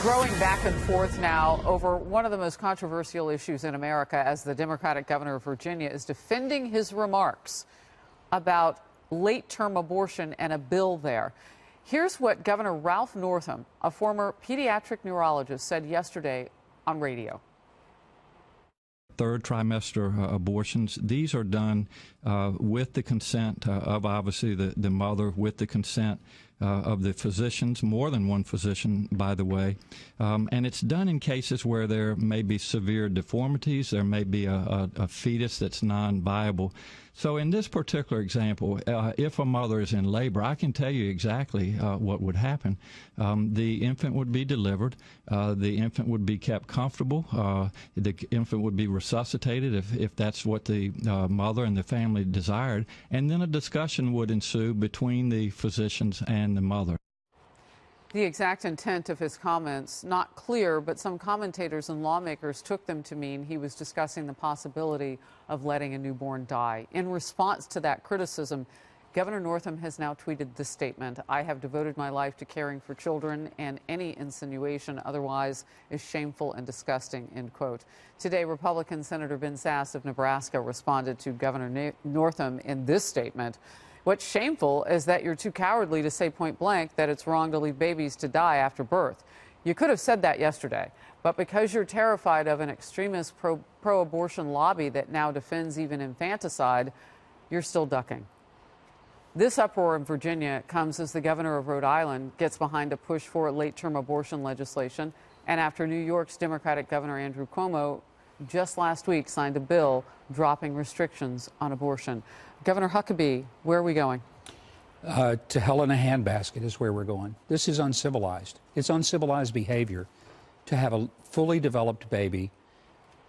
growing back and forth now over one of the most controversial issues in America as the Democratic governor of Virginia is defending his remarks about late-term abortion and a bill there. Here's what Governor Ralph Northam, a former pediatric neurologist, said yesterday on radio. Third trimester abortions, these are done with the consent of obviously the mother, with the consent of the physicians, more than one physician, by the way. And it's done in cases where there may be severe deformities, there may be a fetus that's non-viable. So in this particular example, if a mother is in labor, I can tell you exactly what would happen. The infant would be delivered, the infant would be kept comfortable, the infant would be resuscitated if that's what the mother and the family desired, and then a discussion would ensue between the physicians and the mother. The exact intent of his comments, not clear, but some commentators and lawmakers took them to mean he was discussing the possibility of letting a newborn die. In response to that criticism, Governor Northam has now tweeted this statement: "I have devoted my life to caring for children, and any insinuation otherwise is shameful and disgusting," end quote. Today, Republican Senator Ben Sasse of Nebraska responded to Governor Northam in this statement: "What's shameful is that you're too cowardly to say point blank that it's wrong to leave babies to die after birth. You could have said that yesterday, but because you're terrified of an extremist pro-abortion lobby that now defends even infanticide, you're still ducking." This uproar in Virginia comes as the governor of Rhode Island gets behind a push for late-term abortion legislation, and after New York's Democratic Governor Andrew Cuomo just last week signed a bill dropping restrictions on abortion. Governor Huckabee, where are we going? To hell in a handbasket is where we're going. This is uncivilized. It's uncivilized behavior to have a fully developed baby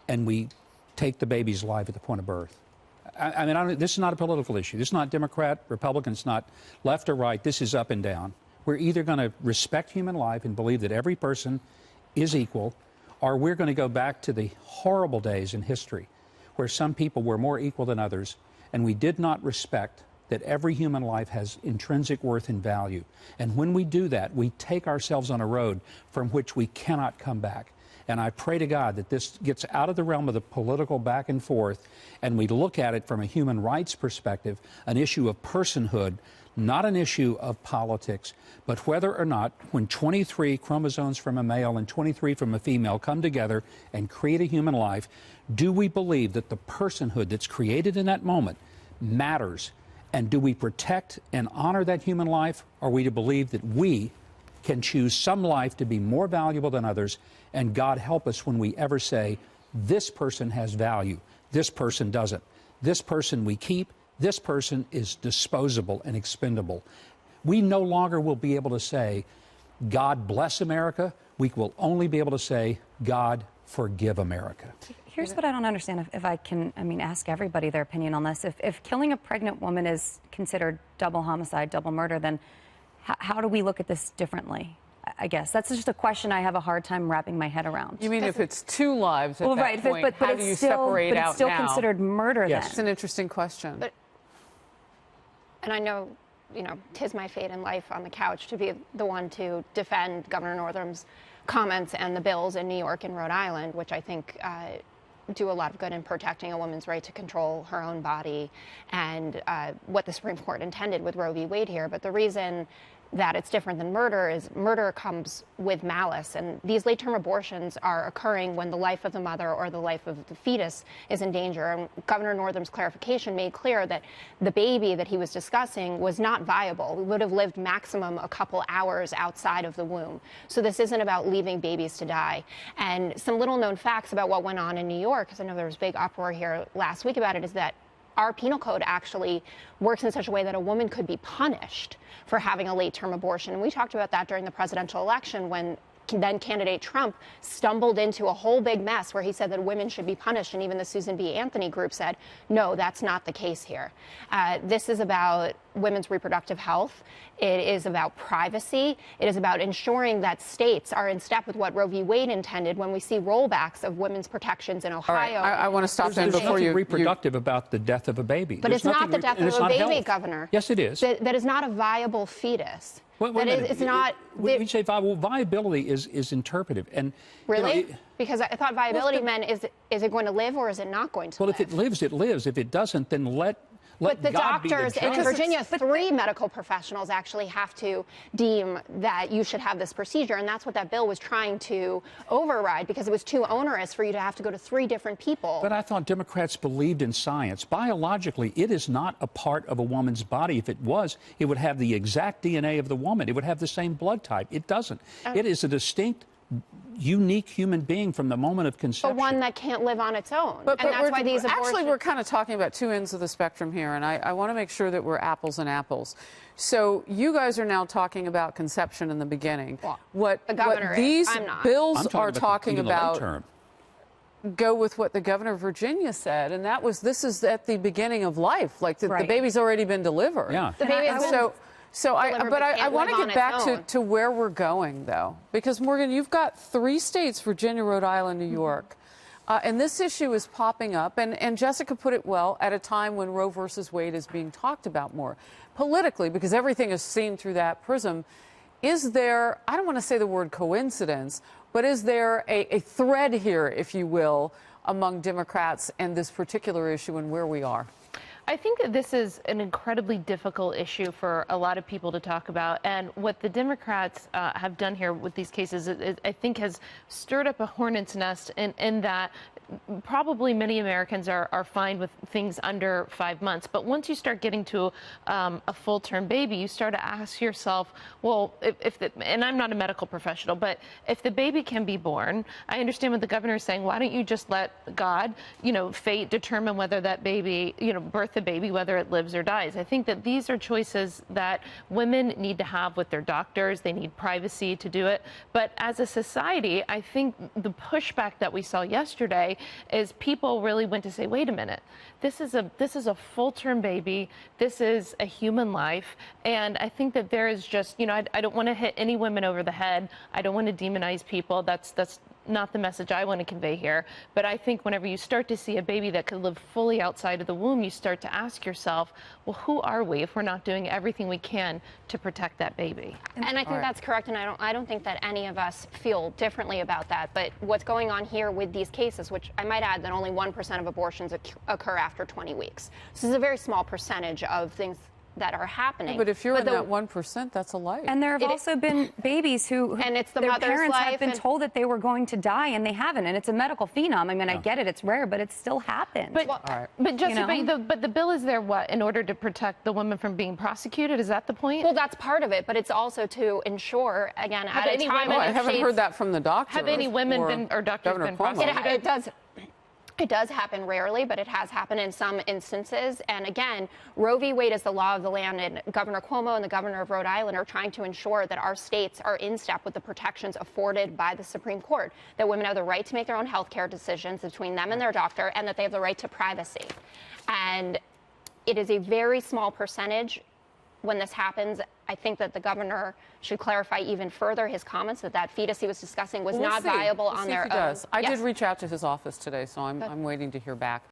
and we take the baby's life at the point of birth. I mean, this is not a political issue. This is not Democrat, Republican. It's not left or right. This is up and down. We're either going to respect human life and believe that every person is equal, or we're going to go back to the horrible days in history where some people were more equal than others, and we did not respect that every human life has intrinsic worth and value. And when we do that, we take ourselves on a road from which we cannot come back. And I pray to God that this gets out of the realm of the political back and forth, and we look at it from a human rights perspective, an issue of personhood, not an issue of politics, but whether or not when 23 chromosomes from a male and 23 from a female come together and create a human life, do we believe that the personhood that's created in that moment matters? And do we protect and honor that human life? Or are we to believe that we can choose some life to be more valuable than others? And God help us when we ever say, this person has value, this person doesn't. This person we keep, this person is disposable and expendable. We no longer will be able to say, God bless America. We will only be able to say, God forgive America. Here's what I don't understand, if I can, ask everybody their opinion on this. If killing a pregnant woman is considered double homicide, double murder, then how do we look at this differently? I guess that's just a question I have a hard time wrapping my head around. You mean if it's two lives at well, that right, point, but how do you separate out now? But it's still considered murder then. It's an interesting question. And I know, tis my fate in life on the couch to be the one to defend Governor Northam's comments and the bills in New York and Rhode Island, which I think do a lot of good in protecting a woman's right to control her own body and what the Supreme Court intended with Roe v. Wade here. But the reason that it's different than murder is murder comes with malice, and these late-term abortions are occurring when the life of the mother or the life of the fetus is in danger. And Governor Northam's clarification made clear that the baby that he was discussing was not viable. We would have lived maximum a couple hours outside of the womb. So this isn't about leaving babies to die. And some little-known facts about what went on in New York, because I know there was big uproar here last week about it, is that our penal code actually works in such a way that a woman could be punished for having a late-term abortion. And we talked about that during the presidential election when then candidate Trump stumbled into a whole big mess where he said that women should be punished. And even the Susan B. Anthony group said, no, that's not the case here. This is about women's reproductive health. It is about privacy. It is about ensuring that states are in step with what Roe v. Wade intended when we see rollbacks of women's protections in Ohio. All right, I want to stop there before you. There's nothing reproductive about the death of a baby. But it's not the death of a baby, Governor. Yes, it is. That is not a viable fetus. Wait a That minute. it's not. We say viability is interpretive, and Really? Because I thought viability meant is it going to live or is it not going to live? if it lives, it lives. If it doesn't, then let But the God be the doctors judge. in Virginia, 3 medical professionals actually have to deem that you should have this procedure, and that's what that bill was trying to override because it was too onerous for you to have to go to 3 different people. But I thought Democrats believed in science. Biologically, it is not a part of a woman's body. If it was, it would have the exact DNA of the woman. It would have the same blood type. It doesn't. It is a distinct, unique human being from the moment of conception. But one that can't live on its own. But that's why these abortions... Actually, we're kind of talking about 2 ends of the spectrum here, and I want to make sure that we're apples and apples. So you guys are now talking about conception in the beginning. Well, what the governor these I'm not. bills I'm are talking about term. go with what the governor of Virginia said, and that was this is at the beginning of life, like the baby's already been delivered. Yeah. The baby has been I want to live get on its back own. to where we're going, though, because, Morgan, you've got 3 states, Virginia, Rhode Island, New York, and this issue is popping up, and Jessica put it well, at a time when Roe versus Wade is being talked about more politically, because everything is seen through that prism. Is there, I don't want to say the word coincidence, but is there a thread here, if you will, among Democrats and this particular issue and where we are? I think that this is an incredibly difficult issue for a lot of people to talk about. And what the Democrats have done here with these cases, I think, has stirred up a hornet's nest in that probably many Americans are fine with things under 5 months. But once you start getting to a full-term baby, you start to ask yourself, well, and I'm not a medical professional, but if the baby can be born, I understand what the governor is saying. Why don't you just let God, fate determine whether that baby, birth the baby, whether it lives or dies? I think that these are choices that women need to have with their doctors. They need privacy to do it. But as a society, I think the pushback that we saw yesterday is people really went to say, wait a minute, this is a full-term baby. This is a human life. And I think that there is just, I don't want to hit any women over the head. I don't want to demonize people. That's not the message I want to convey here. But I think whenever you start to see a baby that could live fully outside of the womb, you start to ask yourself, well, who are we if we're not doing everything we can to protect that baby? And I think that's correct, and I don't think that any of us feel differently about that. But what's going on here with these cases, which I might add that only 1% of abortions occur after 20 weeks. So this is a very small percentage of things that are happening. But if you're in that 1%, that's a life. And there have also been babies who and it's the their mother's parents life have been told that they were going to die and they haven't. And it's a medical phenom. I mean, I get it. It's rare, but it still happened. But Jessica, but the bill is there, what, in order to protect the women from being prosecuted? Is that the point? Well, that's part of it, but it's also to ensure, again, at a time when I haven't heard that from the doctor. Have any women or doctors been prosecuted? It does happen rarely, but it has happened in some instances. And again, Roe v. Wade is the law of the land, and Governor Cuomo and the governor of Rhode Island are trying to ensure that our states are in step with the protections afforded by the Supreme Court, that women have the right to make their own health care decisions between them and their doctor, and that they have the right to privacy. And it is a very small percentage when this happens. I think that the governor should clarify even further his comments that fetus he was discussing was not viable on their own. I did reach out to his office today, so I'm waiting to hear back.